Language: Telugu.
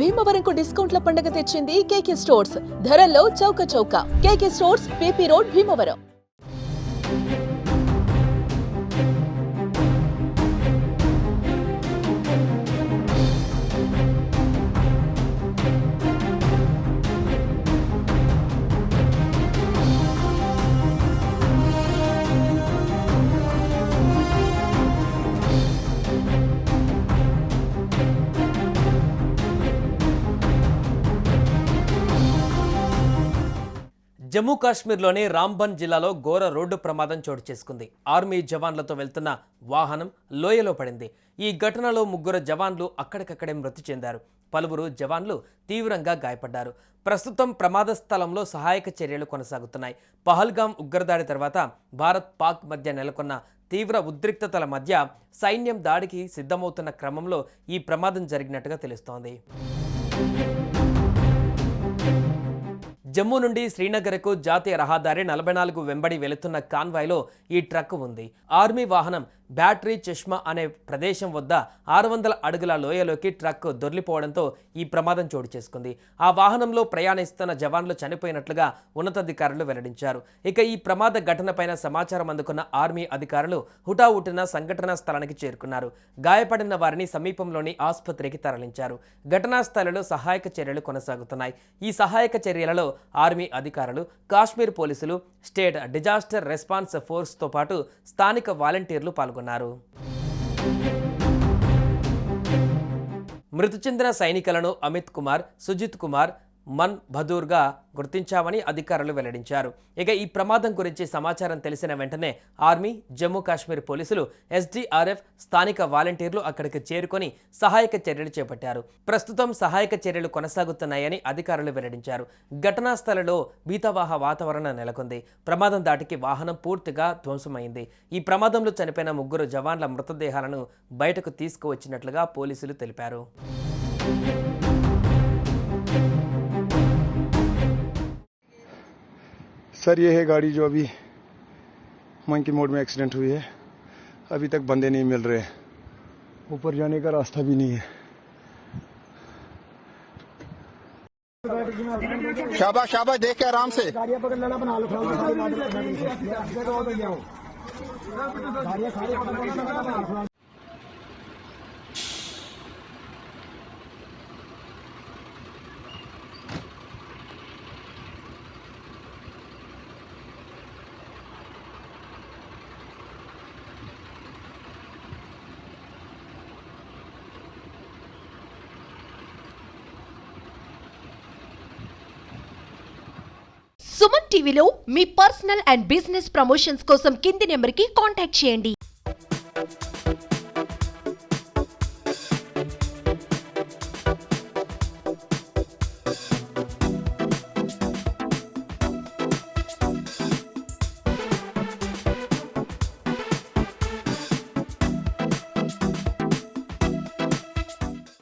భీమవరంకు డిస్కౌంట్ల పండుగ తెచ్చింది కేకే స్టోర్స్. ధరల్లో చౌక. KK stores, PP road, Bhimavaram. Jammu కాశ్మీర్లోని రాంబన్ జిల్లాలో ఘోర రోడ్డు ప్రమాదం చోటు చేసుకుంది. ఆర్మీ జవాన్లతో వెళ్తున్న వాహనం లోయలో పడింది. ఈ ఘటనలో 3 జవాన్లు అక్కడికక్కడే మృతి చెందారు. పలువురు జవాన్లు తీవ్రంగా గాయపడ్డారు. ప్రస్తుతం ప్రమాద స్థలంలో సహాయక చర్యలు కొనసాగుతున్నాయి. పహల్గాం ఉగ్రదాడి తర్వాత భారత్-పాక్ మధ్య నెలకొన్న తీవ్ర ఉద్రిక్తతల మధ్య సైన్యం దాడికి సిద్ధమవుతున్న క్రమంలో ఈ ప్రమాదం జరిగినట్టుగా తెలుస్తోంది. జమ్మూ నుండి శ్రీనగర్కు జాతీయ రహదారి 44 వెంబడి వెళుతున్న కాన్వాయ్లో ఈ ట్రక్ ఉంది. ఆర్మీ వాహనం బ్యాటరీ చష్మా అనే ప్రదేశం వద్ద 600 అడుగుల లోయలోకి ట్రక్ దొర్లిపోవడంతో ఈ ప్రమాదం చోటు చేసుకుంది. ఆ వాహనంలో ప్రయాణిస్తున్న జవాన్లు చనిపోయినట్లుగా ఉన్నతాధికారులు వెల్లడించారు. ఇక ఈ ప్రమాద ఘటనపైన సమాచారం అందుకున్న ఆర్మీ అధికారులు హుటాహుటిన సంఘటనా స్థలానికి చేరుకున్నారు. గాయపడిన వారిని సమీపంలోని ఆసుపత్రికి తరలించారు. ఘటనా స్థలంలో సహాయక చర్యలు కొనసాగుతున్నాయి. ఈ సహాయక చర్యలలో ఆర్మీ అధికారులు, కాశ్మీర్ పోలీసులు, స్టేట్ డిజాస్టర్ రెస్పాన్స్ ఫోర్స్తో పాటు స్థానిక వాలంటీర్లు పాల్గొన్నారు. మృతి చెందిన సైనికులను అమిత్ కుమార్, సుజిత్ కుమార్, మన్ బహదూర్గా గుర్తించామని అధికారులు వెల్లడించారు. ఇక ఈ ప్రమాదం గురించి సమాచారం తెలిసిన వెంటనే ఆర్మీ, జమ్మూ కాశ్మీర్ పోలీసులు, ఎస్డీఆర్ఎఫ్, స్థానిక వాలంటీర్లు అక్కడికి చేరుకొని సహాయక చర్యలు చేపట్టారు. ప్రస్తుతం సహాయక చర్యలు కొనసాగుతున్నాయని అధికారులు వెల్లడించారు. ఘటనా స్థలంలో భీతావహ వాతావరణం నెలకొంది. ప్రమాదం దాటికి వాహనం పూర్తిగా ధ్వంసమైంది. ఈ ప్రమాదంలో చనిపోయిన 3 జవాన్ల మృతదేహాలను బయటకు తీసుకువచ్చినట్లుగా పోలీసులు తెలిపారు. सर ये है गाड़ी जो अभी मंकी मोड में एक्सीडेंट हुई है. अभी तक बंदे नहीं मिल रहे. ऊपर जाने का रास्ता भी नहीं है. शाबाश देख के आराम से. సుమన్ టీవీలో మీ పర్సనల్ అండ్ బిజినెస్ ప్రమోషన్స్ కోసం కింది నెంబర్కి కాంటాక్ట్ చేయండి.